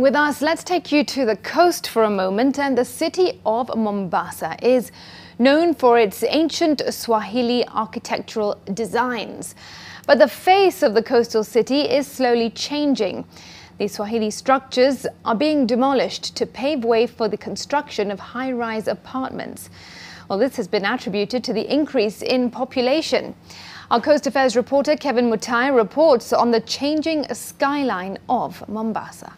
With us, let's take you to the coast for a moment. And the city of Mombasa is known for its ancient Swahili architectural designs. But the face of the coastal city is slowly changing. These Swahili structures are being demolished to pave way for the construction of high-rise apartments. Well, this has been attributed to the increase in population. Our Coast Affairs reporter Kevin Mutai reports on the changing skyline of Mombasa.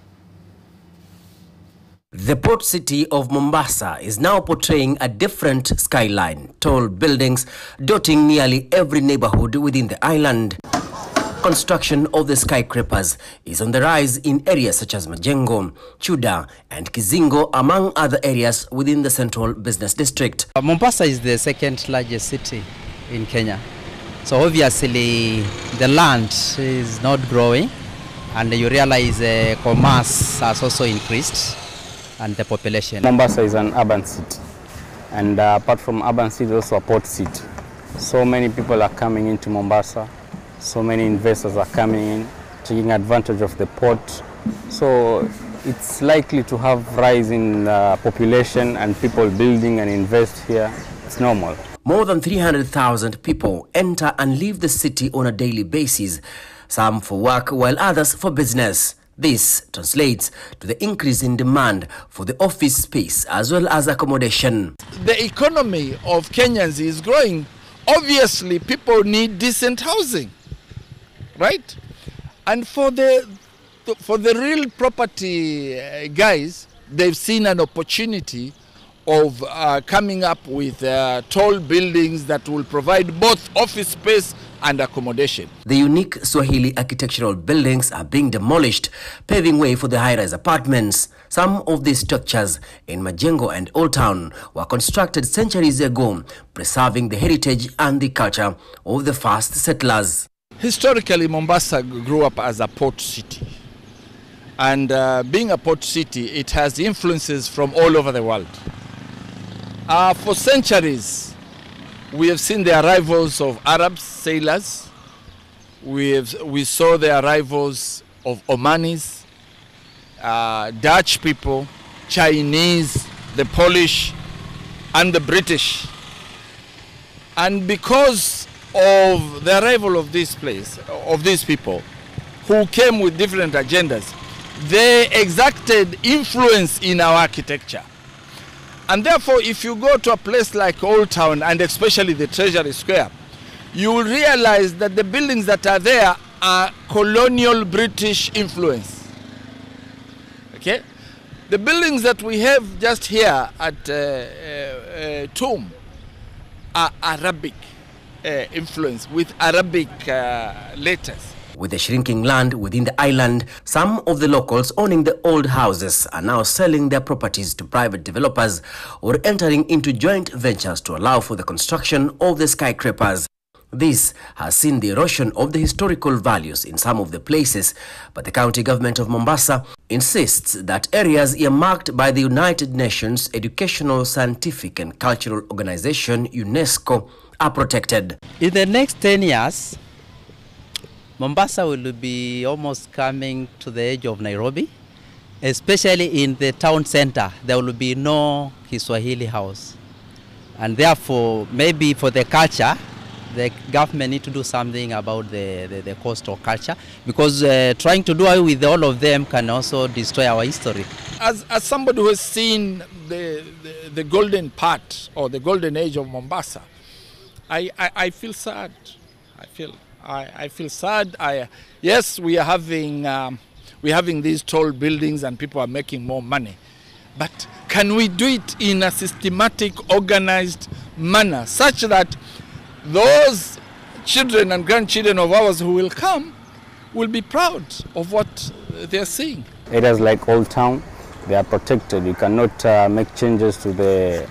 The port city of Mombasa is now portraying a different skyline, tall buildings dotting nearly every neighborhood within the island. Construction of the skyscrapers is on the rise in areas such as Majengo, Chuda and Kizingo, among other areas within the central business district. Mombasa is the second largest city in Kenya. So obviously the land is not growing, and you realize commerce has also increased and the population. Mombasa is an urban city, and apart from urban city, also a port city. So many people are coming into Mombasa, so many investors are coming in, taking advantage of the port. So it's likely to have rise in population and people building and invest here. It's normal. More than 300,000 people enter and leave the city on a daily basis, some for work while others for business. This translates to the increase in demand for the office space as well as accommodation. The economy of Kenyans is growing. Obviously, people need decent housing, right? And for the real property guys, they've seen an opportunity of coming up with tall buildings that will provide both office space and accommodation. The unique Swahili architectural buildings are being demolished, paving way for the high-rise apartments. Some of these structures in Majengo and Old Town were constructed centuries ago, preserving the heritage and the culture of the first settlers. Historically, Mombasa grew up as a port city. And being a port city, it has influences from all over the world. For centuries, we have seen the arrivals of Arab sailors. We saw the arrivals of Omanis, Dutch people, Chinese, the Polish, and the British. And because of the arrival of these people, who came with different agendas, they exacted influence in our architecture. And therefore, if you go to a place like Old Town, and especially the Treasury Square, you will realize that the buildings that are there are colonial British influence. Okay? The buildings that we have just here at Tomb are Arabic influence, with Arabic letters. With the shrinking land within the island, some of the locals owning the old houses are now selling their properties to private developers or entering into joint ventures to allow for the construction of the skyscrapers. This has seen the erosion of the historical values in some of the places, but the county government of Mombasa insists that areas earmarked by the United Nations Educational, Scientific and Cultural Organization, UNESCO, are protected. In the next 10 years, Mombasa will be almost coming to the edge of Nairobi, especially in the town center. There will be no Kiswahili house. And therefore, maybe for the culture, the government need to do something about the cost of culture, because trying to do away with all of them can also destroy our history. As somebody who has seen the golden part or the golden age of Mombasa, I feel sad. I feel sad. Yes, we are having these tall buildings and people are making more money. But can we do it in a systematic, organized manner such that those children and grandchildren of ours who will come will be proud of what they're seeing? Areas like Old Town, they are protected. You cannot make changes to the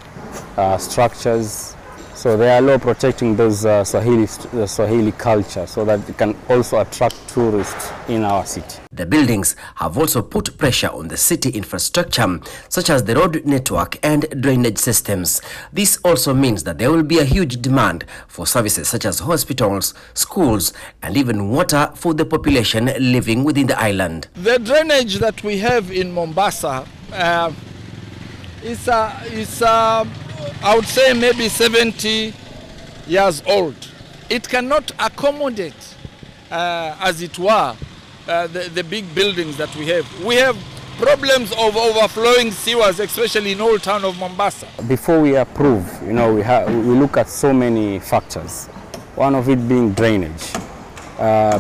structures. So they are law protecting those Swahili culture so that it can also attract tourists in our city. The buildings have also put pressure on the city infrastructure, such as the road network and drainage systems. This also means that there will be a huge demand for services such as hospitals, schools, and even water for the population living within the island. The drainage that we have in Mombasa is I would say maybe 70 years old. It cannot accommodate, as it were, the big buildings that we have. We have problems of overflowing sewers, especially in old town of Mombasa. Before we approve, we look at so many factors. One of it being drainage.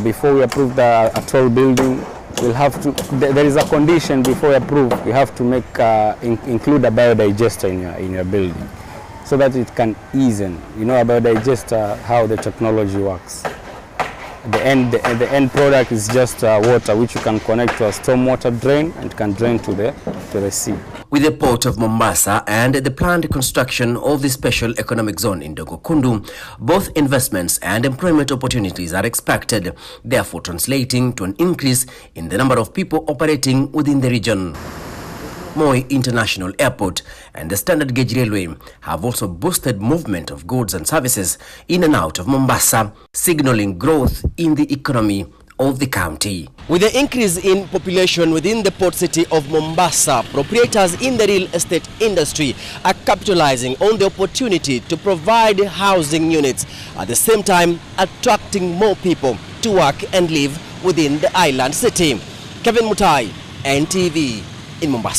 Before we approve a tall building, we'll have to. There is a condition before we approve. We have to make include a biodigester in your building, so that it can ease in. A biodigester, how the technology works. The end product is just water, which you can connect to a stormwater drain and can drain to the sea. With the port of Mombasa and the planned construction of the special economic zone in Dogokundu, both investments and employment opportunities are expected, therefore translating to an increase in the number of people operating within the region. Moi International Airport and the Standard Gauge Railway have also boosted movement of goods and services in and out of Mombasa, signaling growth in the economy of the county. With the increase in population within the port city of Mombasa, proprietors in the real estate industry are capitalizing on the opportunity to provide housing units, at the same time attracting more people to work and live within the island city. Kevin Mutai, NTV in Mombasa.